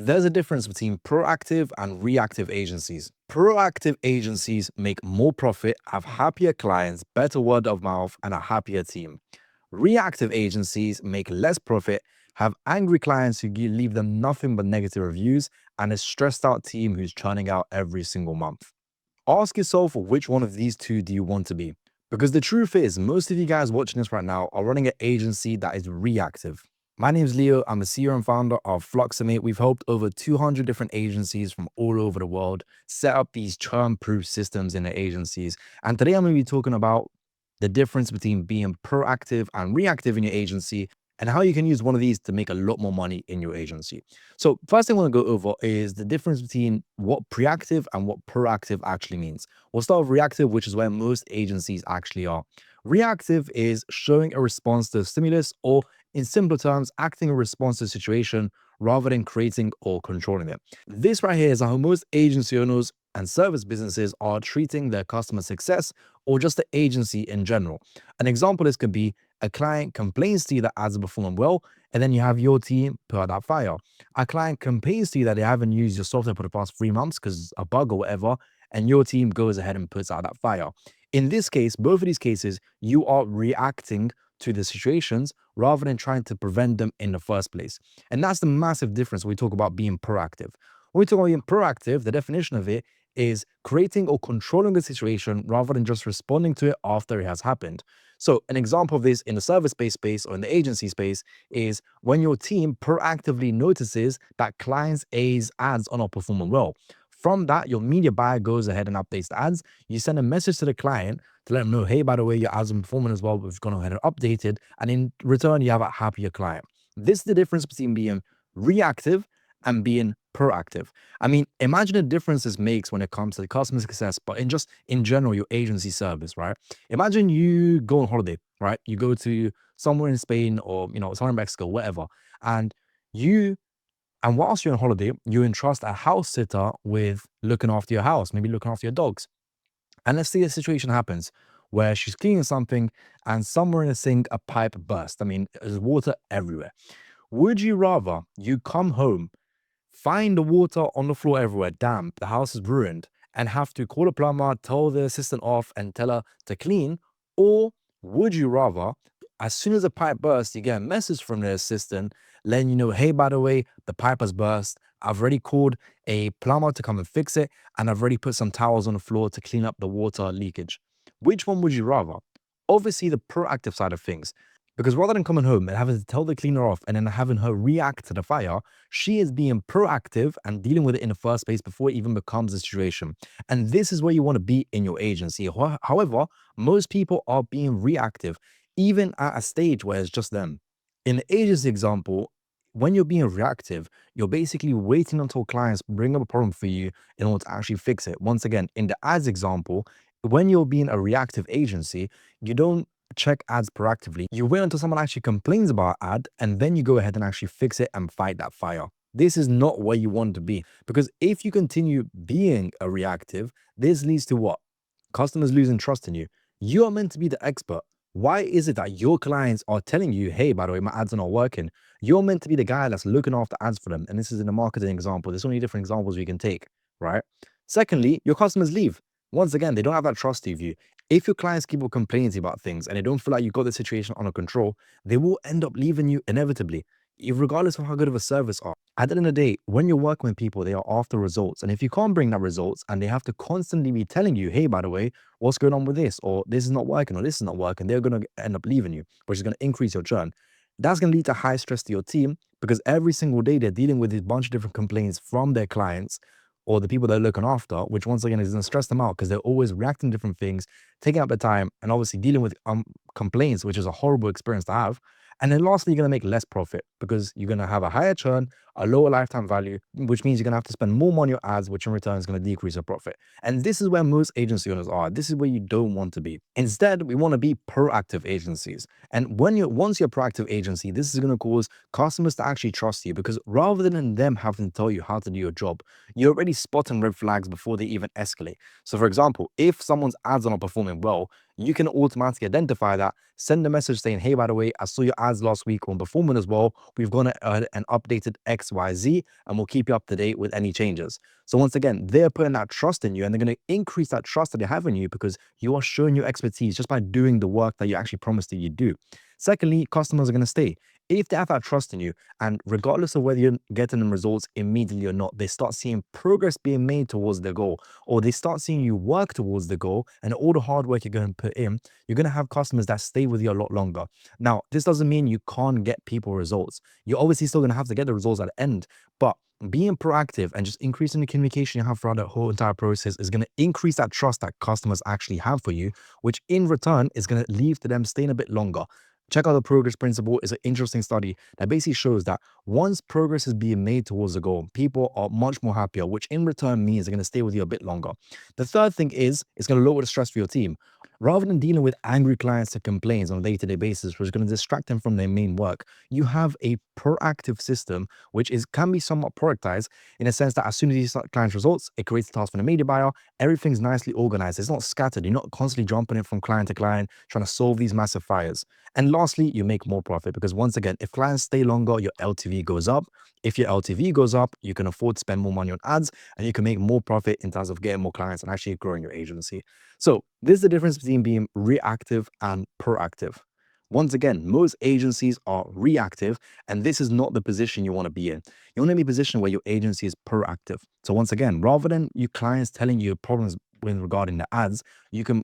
There's a difference between proactive and reactive agencies. Proactive agencies make more profit, have happier clients, better word of mouth, and a happier team. Reactive agencies make less profit, have angry clients who leave them nothing but negative reviews, and a stressed out team who's churning out every single month. Ask yourself which one of these two do you want to be? Because the truth is, most of you guys watching this right now are running an agency that is reactive. My name is Leo. I'm the CEO and founder of Fluxomate. We've helped over 200 different agencies from all over the world set up these churn-proof systems in their agencies. And today I'm going to be talking about the difference between being proactive and reactive in your agency and how you can use one of these to make a lot more money in your agency. So first thing I want to go over is the difference between what reactive and what proactive actually means. We'll start with reactive, which is where most agencies actually are. Reactive is showing a response to a stimulus, or in simpler terms, acting in response to a situation rather than creating or controlling it. This right here is how most agency owners and service businesses are treating their customer success or just the agency in general. An example this could be a client complains to you that ads are performing well, and then you have your team put out that fire. A client complains to you that they haven't used your software for the past 3 months because a bug or whatever, and your team goes ahead and puts out that fire. In this case, both of these cases, you are reacting to the situations rather than trying to prevent them in the first place. And that's the massive difference when we talk about being proactive. When we talk about being proactive, the definition of it is creating or controlling the situation rather than just responding to it after it has happened. So an example of this in the service-based space or in the agency space is when your team proactively notices that clients' ads are not performing well. From that, your media buyer goes ahead and updates the ads. You send a message to the client to let them know, hey, by the way, your ads are performing as well. We've gone ahead and updated. And in return, you have a happier client. This is the difference between being reactive and being proactive. I mean, imagine the difference this makes when it comes to the customer success, but in general, your agency service, right? Imagine you go on holiday, right? You go to somewhere in Spain or, somewhere in Mexico, whatever. And you and whilst you're on holiday, you entrust a house sitter with looking after your house, maybe looking after your dogs. And let's say a situation happens where she's cleaning something and somewhere in the sink, a pipe burst. I mean, there's water everywhere. Would you rather you come home, find the water on the floor everywhere, damp, the house is ruined, and have to call a plumber, tell the assistant off, and tell her to clean? Or would you rather, as soon as the pipe bursts, you get a message from the assistant letting you know, hey, by the way, the pipe has burst. I've already called a plumber to come and fix it, and I've already put some towels on the floor to clean up the water leakage. Which one would you rather? Obviously, the proactive side of things. Because rather than coming home and having to tell the cleaner off and then having her react to the fire, she is being proactive and dealing with it in the first place before it even becomes a situation. And this is where you want to be in your agency. However, most people are being reactive, even at a stage where it's just them. In the agency example, when you're being reactive, you're basically waiting until clients bring up a problem for you in order to actually fix it. Once again, in the ads example, when you're being a reactive agency, you don't check ads proactively. You wait until someone actually complains about an ad, and then you go ahead and actually fix it and fight that fire. This is not where you want to be, because if you continue being a reactive, this leads to what? Customers losing trust in you. You are meant to be the expert. Why is it that your clients are telling you, hey, by the way, my ads are not working? You're meant to be the guy that's looking after ads for them. And this is in a marketing example. There's so many different examples we can take, right? Secondly, your customers leave. Once again, they don't have that trust of you. If your clients keep on complaining to you about things and they don't feel like you got the situation under control, they will end up leaving you inevitably, regardless of how good of a service are. At the end of the day, when you're working with people, they are after results. And if you can't bring that results and they have to constantly be telling you, hey, by the way, what's going on with this? Or this is not working, or this is not working, they're going to end up leaving you, which is going to increase your churn. That's going to lead to high stress to your team, because every single day they're dealing with a bunch of different complaints from their clients or the people they're looking after, which once again is going to stress them out because they're always reacting to different things, taking up the time, and obviously dealing with complaints, which is a horrible experience to have. And then lastly, you're going to make less profit because you're going to have a higher churn, a lower lifetime value, which means you're going to have to spend more money on ads, which in return is going to decrease your profit. And this is where most agency owners are. This is where you don't want to be. Instead, we want to be proactive agencies. And once you're a proactive agency, this is going to cause customers to actually trust you, because rather than them having to tell you how to do your job, you're already spotting red flags before they even escalate. So for example, if someone's ads are not performing well, you can automatically identify that, send a message saying, hey, by the way, I saw your ads last week on performing as well. We've gone ahead and updated XYZ, and we'll keep you up to date with any changes. So once again, they're putting that trust in you, and they're going to increase that trust that they have in you because you are showing your expertise just by doing the work that you actually promised that you do. Secondly, customers are going to stay. If they have that trust in you, and regardless of whether you're getting them results immediately or not, they start seeing progress being made towards their goal, or they start seeing you work towards the goal, and all the hard work you're going to put in, you're going to have customers that stay with you a lot longer. Now, this doesn't mean you can't get people results. You're obviously still going to have to get the results at the end, but being proactive and just increasing the communication you have throughout the whole entire process is going to increase that trust that customers actually have for you, which in return is going to lead to them staying a bit longer. Check out the progress principle. It's an interesting study that basically shows that once progress is being made towards the goal, people are much more happier, which in return means they're going to stay with you a bit longer. The third thing is it's going to lower the stress for your team. Rather than dealing with angry clients and complaints on a day-to-day basis, which is going to distract them from their main work, you have a proactive system, which can be somewhat productized in a sense that as soon as you start client's results, it creates a task for the media buyer. Everything's nicely organized. It's not scattered. You're not constantly jumping in from client to client, trying to solve these massive fires. And lastly, you make more profit because once again, if clients stay longer, your LTV goes up. If your LTV goes up, you can afford to spend more money on ads and you can make more profit in terms of getting more clients and actually growing your agency. So this is the difference between being reactive and proactive. Once again, most agencies are reactive, and this is not the position you want to be in. You want to be in a position where your agency is proactive. So once again, rather than your clients telling you problems with regarding the ads, you can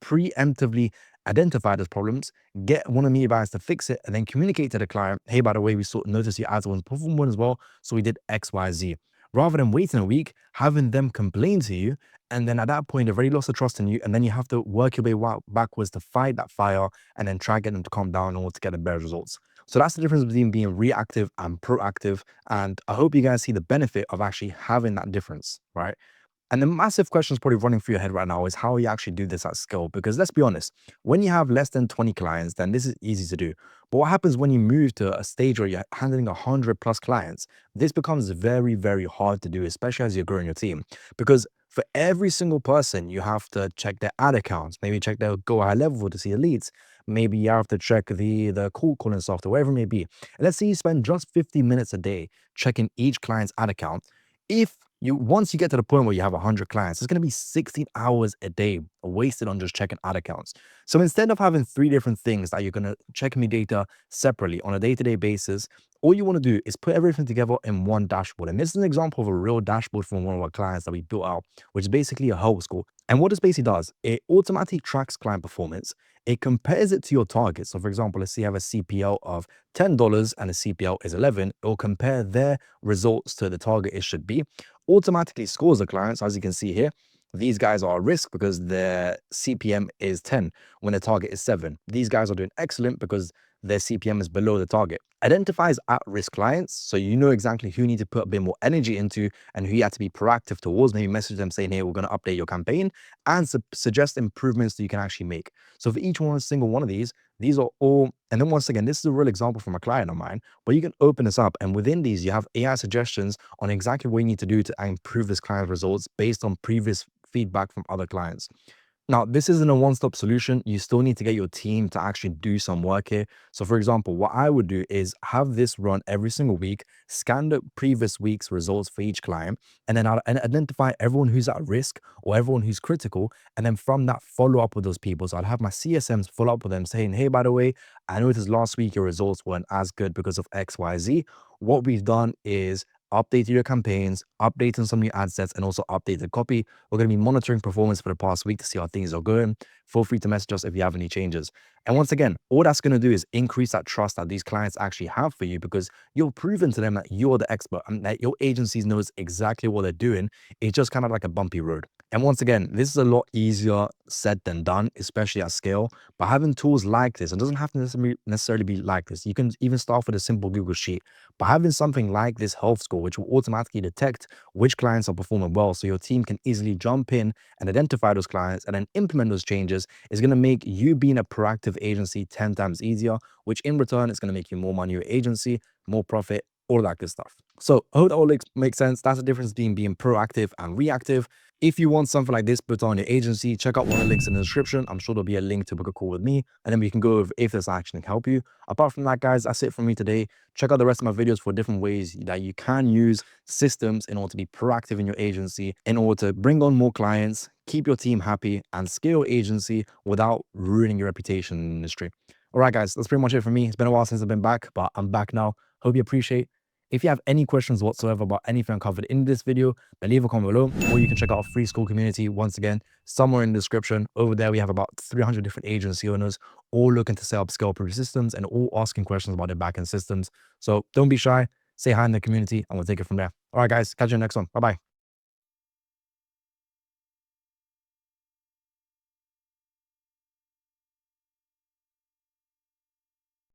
preemptively identify those problems, get one of me advisors to fix it, and then communicate to the client, hey, by the way, we noticed your ads wasn't performing as well, so we did XYZ. Rather than waiting a week, having them complain to you, and then at that point, they've already lost the trust in you, and then you have to work your way backwards to fight that fire and then try to get them to calm down in order to get the better results. So that's the difference between being reactive and proactive. And I hope you guys see the benefit of actually having that difference, right? And the massive question is probably running through your head right now is how you actually do this at scale. Because let's be honest, when you have less than 20 clients, then this is easy to do. But what happens when you move to a stage where you're handling 100 plus clients? This becomes very, very hard to do, especially as you're growing your team. Because for every single person, you have to check their ad accounts, maybe check their go high level to see the leads. Maybe you have to check the cold calling software, whatever it may be. And let's say you spend just 50 minutes a day checking each client's ad account. If once you get to the point where you have 100 clients, it's going to be 16 hours a day wasted on just checking ad accounts. So instead of having three different things that you're going to check me data separately on a day-to-day basis, all you want to do is put everything together in one dashboard. And this is an example of a real dashboard from one of our clients that we built out, which is basically a help score. And what this basically does, it automatically tracks client performance. It compares it to your target. So for example, let's say you have a CPL of $10 and a CPL is 11. It will compare their results to the target it should be, automatically scores the clients. As you can see here, these guys are at risk because their CPM is 10 when the target is 7. These guys are doing excellent because their CPM is below the target. Identifies at-risk clients, so you know exactly who you need to put a bit more energy into and who you have to be proactive towards. Maybe message them saying, hey, we're going to update your campaign and suggest improvements that you can actually make. So for each single one of these are all, and then once again, this is a real example from a client of mine, but you can open this up and within these, you have AI suggestions on exactly what you need to do to improve this client results based on previous feedback from other clients. Now, this isn't a one-stop solution. You still need to get your team to actually do some work here. So for example, what I would do is have this run every single week, scan the previous week's results for each client, and then and identify everyone who's at risk or everyone who's critical. And then from that, follow up with those people. So I'd have my CSMs follow up with them saying, hey, by the way, I noticed last week your results weren't as good because of XYZ. What we've done is updated your campaigns, updating some new ad sets, and also updated copy. We're going to be monitoring performance for the past week to see how things are going. Feel free to message us if you have any changes. And once again, all that's going to do is increase that trust that these clients actually have for you because you're proving to them that you're the expert and that your agency knows exactly what they're doing. It's just kind of like a bumpy road. And once again, this is a lot easier said than done, especially at scale. But having tools like this, it doesn't have to necessarily be like this. You can even start with a simple Google Sheet. But having something like this health score, which will automatically detect which clients are performing well, so your team can easily jump in and identify those clients and then implement those changes, is going to make you being a proactive agency 10 times easier, which in return is going to make you more money in your agency, more profit, all that good stuff. So I hope that all makes sense. That's the difference between being proactive and reactive. If you want something like this put on your agency, check out one of the links in the description. I'm sure there'll be a link to book a call with me, and then we can go over if this actually can help you. Apart from that, guys, that's it from me today. Check out the rest of my videos for different ways that you can use systems in order to be proactive in your agency, in order to bring on more clients, keep your team happy, and scale your agency without ruining your reputation in the industry. All right, guys, that's pretty much it for me. It's been a while since I've been back, but I'm back now. Hope you appreciate. If you have any questions whatsoever about anything I covered in this video, then leave a comment below, or you can check out our free school community once again, somewhere in the description. Over there, we have about 300 different agency owners, all looking to set up scale-proof systems and all asking questions about their backend systems. So don't be shy, say hi in the community, and we'll take it from there. All right, guys, catch you in the next one. Bye-bye.